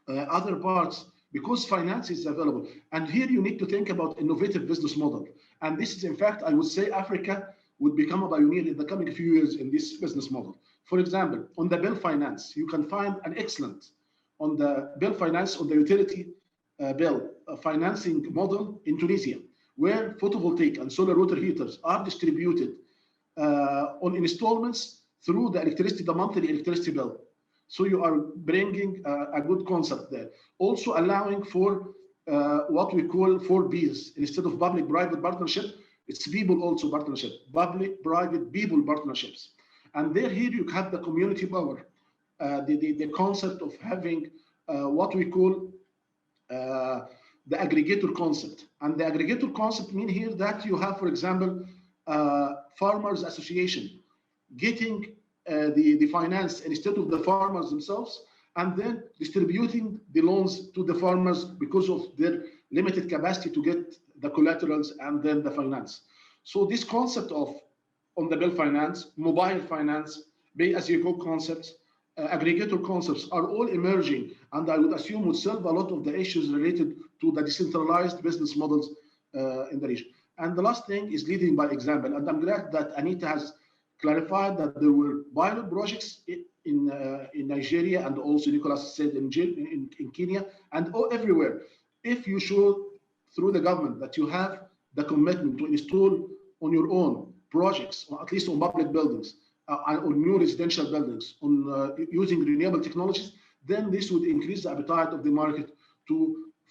other parts, because finance is available. And here you need to think about innovative business model. And this is, in fact, I would say Africa would become a pioneer in the coming few years in this business model. For example, on the bill finance, you can find an excellent on the bill finance, on the utility bill financing model in Tunisia, where photovoltaic and solar water heaters are distributed on installments through the monthly electricity bill. So you are bringing a good concept there. Also allowing for what we call 4Bs. Instead of public-private partnership, it's people also partnership, public-private people partnerships. And here you have the community power, the concept of having what we call the aggregator concept. And the aggregator concept means here that you have, for example, farmers association getting the finance instead of the farmers themselves, and then distributing the loans to the farmers because of their limited capacity to get the collaterals and then the finance. So this concept of on the bill finance, mobile finance, pay-as-you-go concepts, aggregator concepts are all emerging, and I would assume would solve a lot of the issues related to the decentralized business models in the region. And the last thing is leading by example. And I'm glad that Anita has clarified that there were pilot projects in Nigeria, and also Nicholas said in Kenya, and everywhere. If you show through the government that you have the commitment to install on your own projects, or at least on public buildings, on new residential buildings, on using renewable technologies, then this would increase the appetite of the market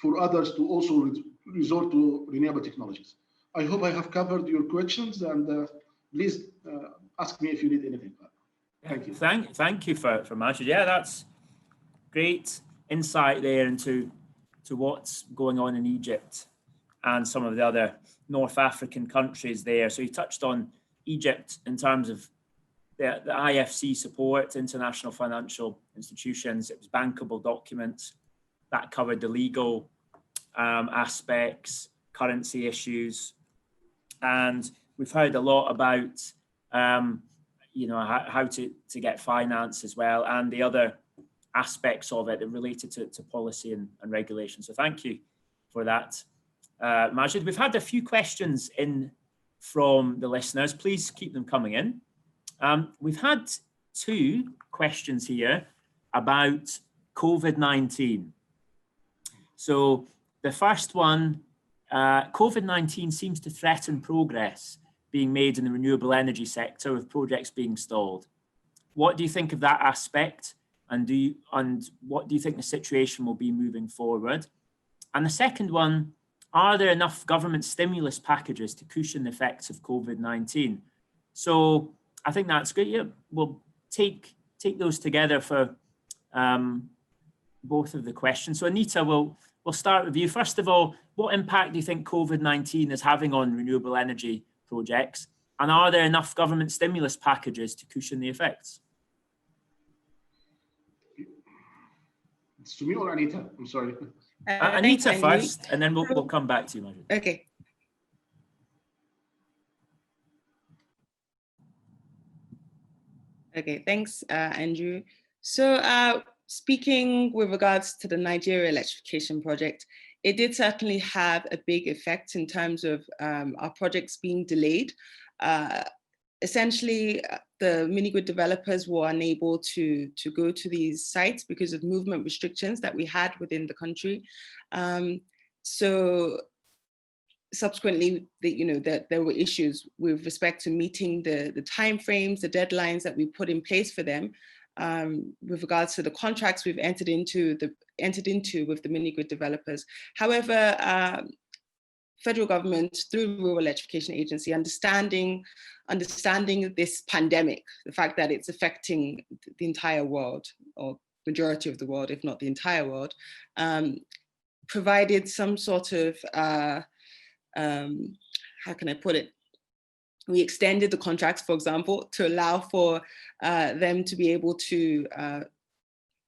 for others to also resort to renewable technologies. I hope I have covered your questions, and please ask me if you need anything. Thank you. Thank you for Majid. Yeah, that's great insight there into what's going on in Egypt and some of the other North African countries there. So you touched on Egypt in terms of the IFC support, international financial institutions. It was bankable documents that covered the legal aspects, currency issues, and we've heard a lot about how to get finance as well, and the other aspects of it related to policy and regulation. So thank you for that, Majid. We've had a few questions in from the listeners. Please keep them coming in. We've had 2 questions here about COVID-19. So the first one, COVID-19 seems to threaten progress being made in the renewable energy sector, with projects being stalled. What do you think of that aspect? And what do you think the situation will be moving forward? And the second one, are there enough government stimulus packages to cushion the effects of COVID-19? So I think that's good. Yeah, we'll take those together for both of the questions. So Anita, we'll start with you. First of all, what impact do you think COVID-19 is having on renewable energy projects? And are there enough government stimulus packages to cushion the effects? It's to me or Anita? I'm sorry. Anita first, and then we'll come back to you, Majid. Okay. Okay, thanks, Andrew. So speaking with regards to the Nigeria Electrification project, it did certainly have a big effect in terms of our projects being delayed. Essentially, the mini-grid developers were unable to go to these sites because of movement restrictions that we had within the country. So subsequently, that there were issues with respect to meeting the timeframes, the deadlines that we put in place for them, with regards to the contracts we've entered into with the mini-grid developers. However, federal government, through Rural Electrification Agency, understanding this pandemic, the fact that it's affecting the entire world, or majority of the world, if not the entire world, provided some sort of how can I put it? We extended the contracts, for example, to allow for them to be able to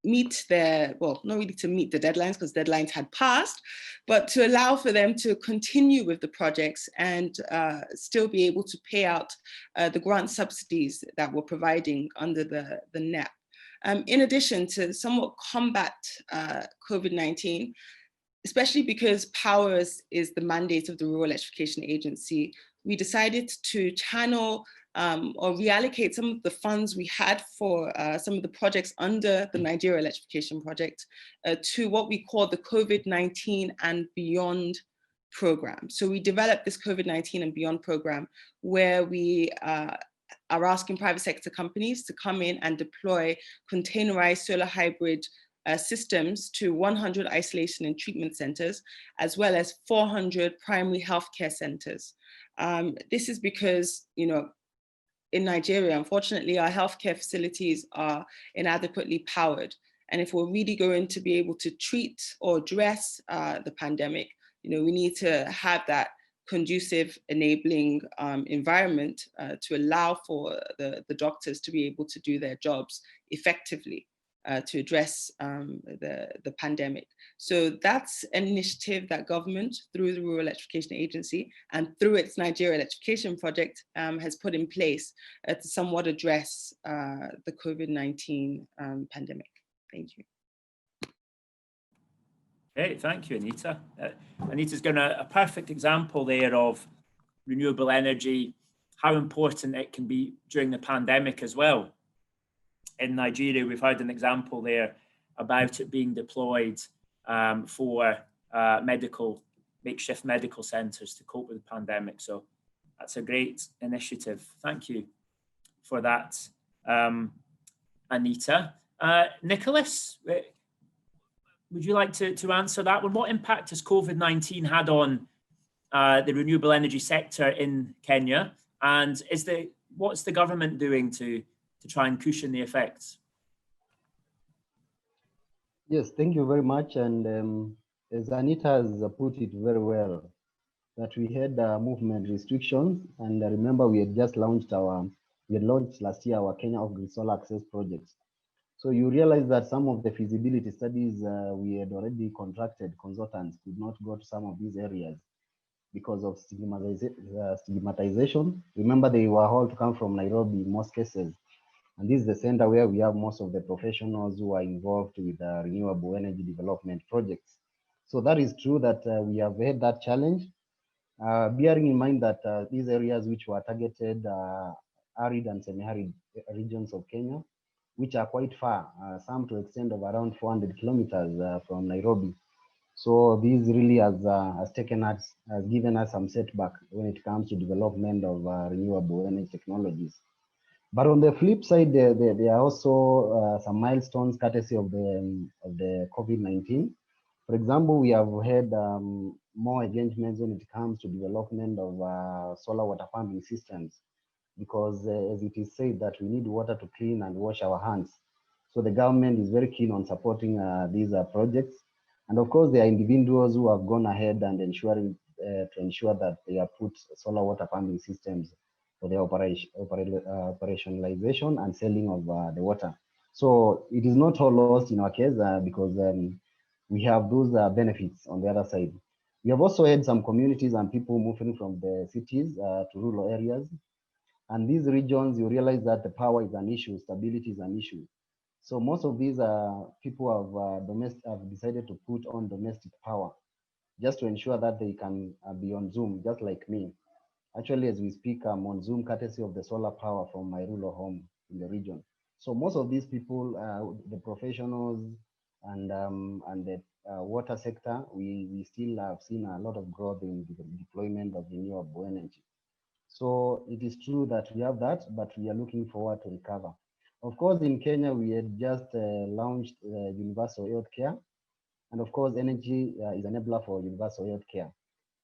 meet their, well, not really to meet the deadlines because deadlines had passed, but to allow for them to continue with the projects and still be able to pay out the grant subsidies that we're providing under the NEP. In addition to somewhat combat COVID-19, especially because power is the mandate of the Rural Electrification Agency, we decided to channel or reallocate some of the funds we had for some of the projects under the Nigeria Electrification Project to what we call the COVID-19 and Beyond program. So we developed this COVID-19 and Beyond program where we are asking private sector companies to come in and deploy containerized solar hybrid systems to 100 isolation and treatment centers, as well as 400 primary healthcare centers. This is because, you know, in Nigeria, unfortunately, our healthcare facilities are inadequately powered. And if we're really going to be able to treat or address the pandemic, you know, we need to have that conducive, enabling environment to allow for the doctors to be able to do their jobs effectively to address the pandemic. So that's an initiative that government, through the Rural Electrification Agency and through its Nigeria Electrification Project, has put in place to somewhat address the COVID-19 pandemic. Thank you. Great, thank you, Anita. Anita's given a perfect example there of renewable energy, how important it can be during the pandemic as well. In Nigeria, we've had an example there about it being deployed for makeshift medical centres to cope with the pandemic. So that's a great initiative. Thank you for that, Anita. Nicholas, would you like to answer that one? What impact has COVID-19 had on the renewable energy sector in Kenya? And what's the government doing to try and cushion the effects? Yes, thank you very much. And as Anita has put it very well, that we had movement restrictions. And remember, we had just launched last year our Kenya Off-Grid Solar Access project. So you realize that some of the feasibility studies we had already contracted consultants could not go to some of these areas because of stigmatization. Remember, they were all to come from Nairobi in most cases. And this is the center where we have most of the professionals who are involved with renewable energy development projects. So that is true that we have had that challenge, bearing in mind that these areas which were targeted arid and semi-arid regions of Kenya, which are quite far, some to extent of around 400 kilometers from Nairobi. So this really has given us some setback when it comes to development of renewable energy technologies. But on the flip side, there are also some milestones courtesy of the COVID-19. For example, we have had more engagements when it comes to development of solar water pumping systems, because as it is said that we need water to clean and wash our hands. So the government is very keen on supporting these projects. And of course, there are individuals who have gone ahead and to ensure that they have put solar water pumping systems for the operationalization and selling of the water. So it is not all lost in our case because we have those benefits on the other side. We have also had some communities and people moving from the cities to rural areas. And these regions, you realize that the power is an issue, stability is an issue. So most of these people have decided to put on domestic power just to ensure that they can be on Zoom, just like me. Actually, as we speak, I'm on Zoom courtesy of the solar power from my rural home in the region. So most of these people, the professionals and the water sector, we still have seen a lot of growth in the deployment of renewable energy. So it is true that we have that, but we are looking forward to recover. Of course, in Kenya, we had just launched universal health care. And of course, energy is an enabler for universal health care.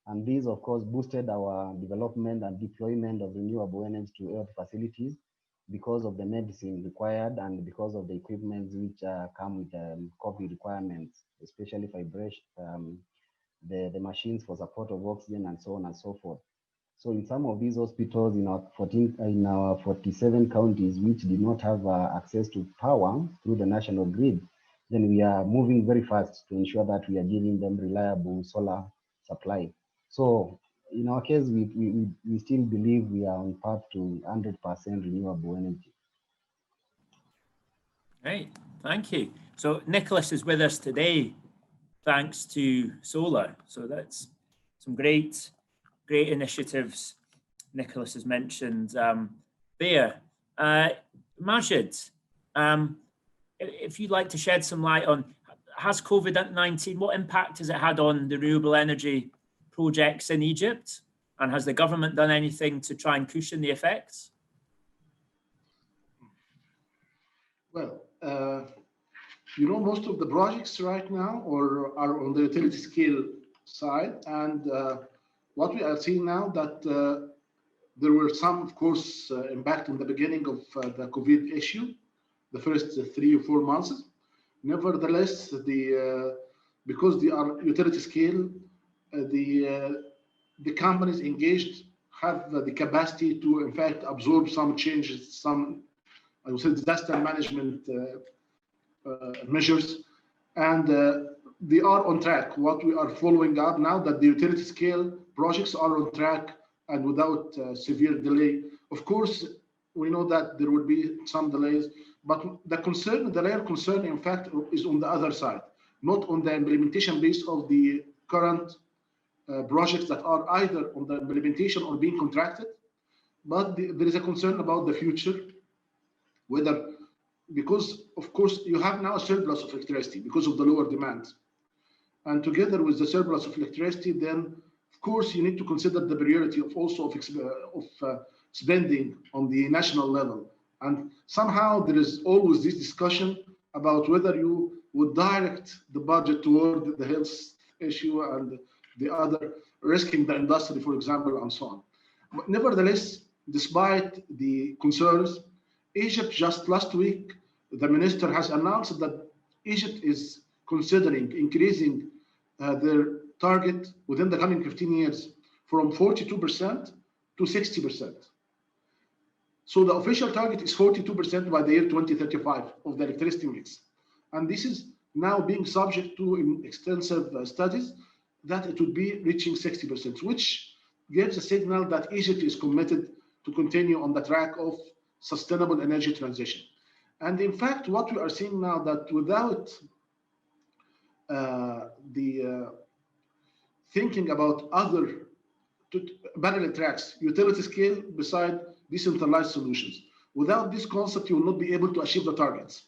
And these, of course, boosted our development and deployment of renewable energy to health facilities because of the medicine required and because of the equipment which come with COVID requirements, especially the machines for support of oxygen and so on and so forth. So in some of these hospitals in our 47 counties which did not have access to power through the national grid, then we are moving very fast to ensure that we are giving them reliable solar supply. So in our case, we still believe we are on path to 100% renewable energy. Great, thank you. So Nicholas is with us today thanks to solar. So that's some great initiatives Nicholas has mentioned there. Majid, if you'd like to shed some light on, has COVID-19, what impact has it had on the renewable energy projects in Egypt? And has the government done anything to try and cushion the effects? Well, most of the projects right now are on the utility scale side, and what we are seeing now that there were some, of course, impact in the beginning of the COVID issue, the first 3 or 4 months. Nevertheless, because they are utility scale, the companies engaged have the capacity to, in fact, absorb some changes, some, I would say, disaster management measures, and they are on track. What we are following up now that the utility scale projects are on track and without severe delay. Of course, we know that there will be some delays, but the real concern, in fact, is on the other side, not on the implementation base of the current projects that are either on the implementation or being contracted, but there is a concern about the future, because of course you have now a surplus of electricity because of the lower demand, and together with the surplus of electricity, then of course you need to consider the priority of spending on the national level, and somehow there is always this discussion about whether you would direct the budget toward the health issue and the other, risking the industry, for example, and so on. But nevertheless, despite the concerns, Egypt just last week, the minister has announced that Egypt is considering increasing their target within the coming 15 years from 42% to 60%. So the official target is 42% by the year 2035 of the electricity mix. And this is now being subject to extensive studies that it would be reaching 60%, which gives a signal that Egypt is committed to continue on the track of sustainable energy transition. And in fact, what we are seeing now that without thinking about other parallel tracks, utility scale beside decentralized solutions, without this concept, you will not be able to achieve the targets.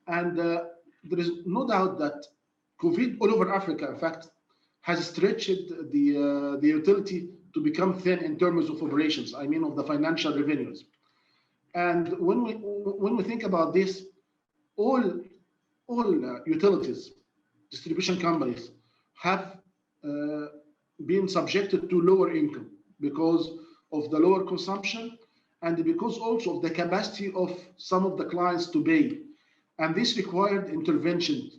And there is no doubt that COVID all over Africa, in fact, has stretched the utility to become thin in terms of operations, I mean of the financial revenues. And when we think about this, all utilities, distribution companies have been subjected to lower income because of the lower consumption and because also of the capacity of some of the clients to pay. And this required intervention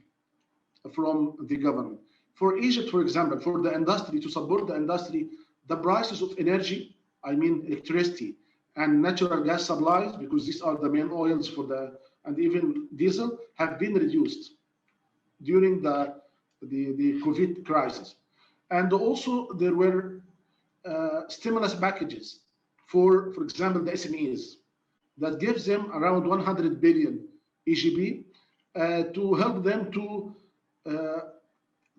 from the government. For Egypt, for example, for the industry, to support the industry, the prices of energy, I mean electricity and natural gas supplies, because these are the main oils for and even diesel, have been reduced during the COVID crisis. And also there were stimulus packages for example, the SMEs that gives them around 100 billion EGB to help them to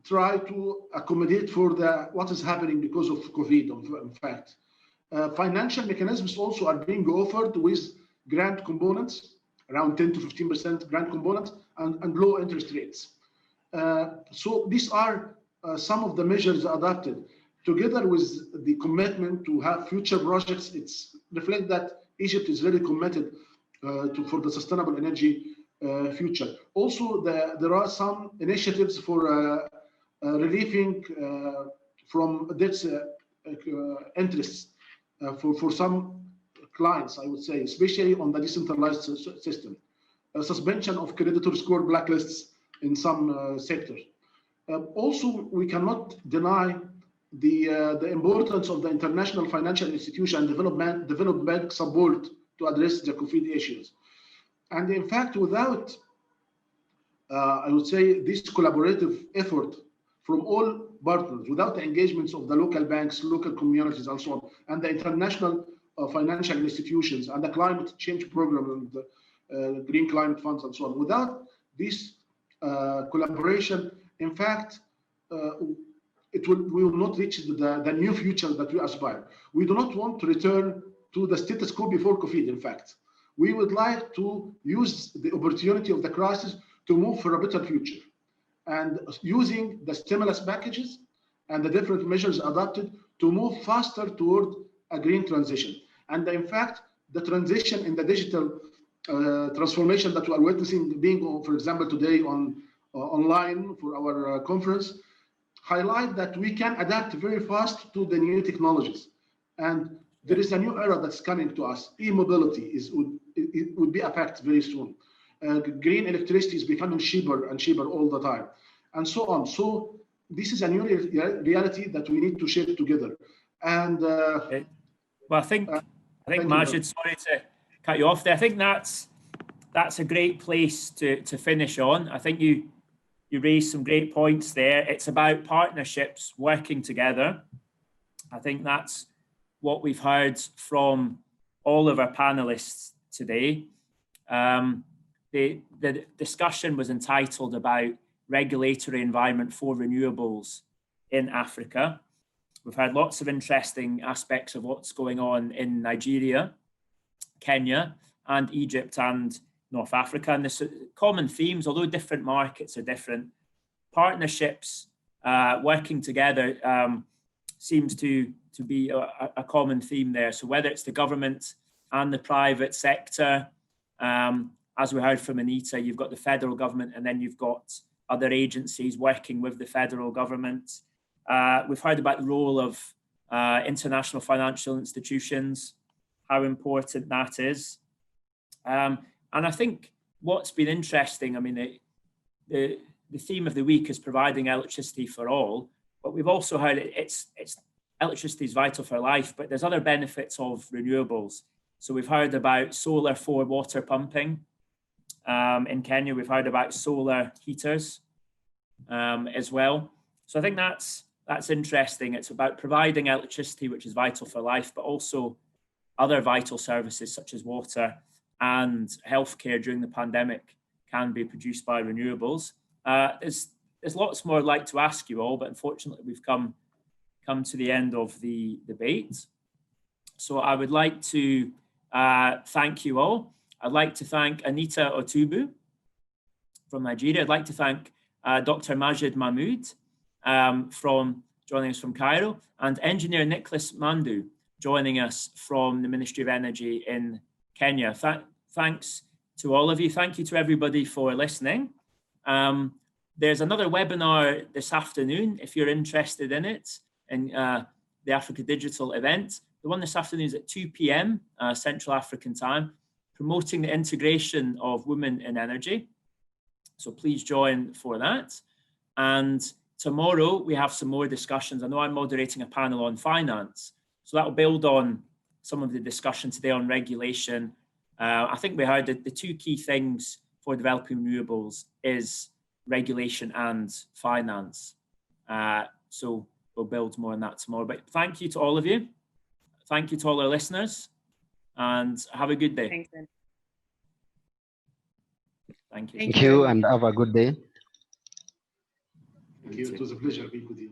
try to accommodate for what is happening because of COVID, in fact. Financial mechanisms also are being offered with grant components, around 10 to 15% grant components, and low interest rates. So these are some of the measures adopted. Together with the commitment to have future projects, it's reflect that Egypt is very committed for the sustainable energy future. Also, there are some initiatives for relieving from debts interests for some clients, I would say, especially on the decentralized system. Suspension of creditor score blacklists in some sectors. Also, we cannot deny the importance of the international financial institution and development support to address the COVID issues. And in fact, without, I would say, this collaborative effort from all partners, without the engagements of the local banks, local communities, and so on, and the international financial institutions, and the climate change program, and the green climate funds, and so on, without this collaboration, in fact, we will not reach the new future that we aspire. We do not want to return to the status quo before COVID, in fact. We would like to use the opportunity of the crisis to move for a better future. And using the stimulus packages and the different measures adopted to move faster toward a green transition. And in fact, the transition in the digital transformation that we are witnessing, being, for example, today online for our conference, highlight that we can adapt very fast to the new technologies. And there is a new era that's coming to us. E-mobility would be a fact very soon. Green electricity is becoming cheaper and cheaper all the time, and so on. So this is a new reality that we need to shape together. And well, I think Majid, sorry to cut you off there. I think that's a great place to finish on. I think you raised some great points there. It's about partnerships working together. I think that's what we've heard from all of our panelists today. The discussion was entitled about regulatory environment for renewables in Africa. We've had lots of interesting aspects of what's going on in Nigeria, Kenya, and Egypt and North Africa. And there's common themes, although different markets are different. Partnerships, working together seems to be a common theme there. So whether it's the government and the private sector, as we heard from Anita, you've got the federal government, and then you've got other agencies working with the federal government. We've heard about the role of international financial institutions, how important that is. And I think what's been interesting, I mean, the theme of the week is providing electricity for all, but we've also heard electricity is vital for life, but there's other benefits of renewables. So we've heard about solar for water pumping. In Kenya, we've heard about solar heaters as well. So I think that's interesting. It's about providing electricity, which is vital for life, but also other vital services such as water and healthcare during the pandemic can be produced by renewables. There's lots more I'd like to ask you all, but unfortunately we've come to the end of the debate. So I would like to thank you all. I'd like to thank Anita Otubu from Nigeria. I'd like to thank Dr. Majid Mahmood from joining us from Cairo, and Engineer Nicholas Mandu joining us from the Ministry of Energy in Kenya. Thanks to all of you. Thank you to everybody for listening. There's another webinar this afternoon if you're interested in it, in the Africa Digital event. The one this afternoon is at 2 p.m. Central African time, promoting the integration of women in energy. So please join for that. And tomorrow we have some more discussions. I know I'm moderating a panel on finance, so that will build on some of the discussion today on regulation. I think we heard that the two key things for developing renewables is regulation and finance. So we'll build more on that tomorrow. But thank you to all of you. Thank you to all our listeners, and have a good day. Thanks, Ben. Thank you, and have a good day. Thank you. It was a pleasure being with you.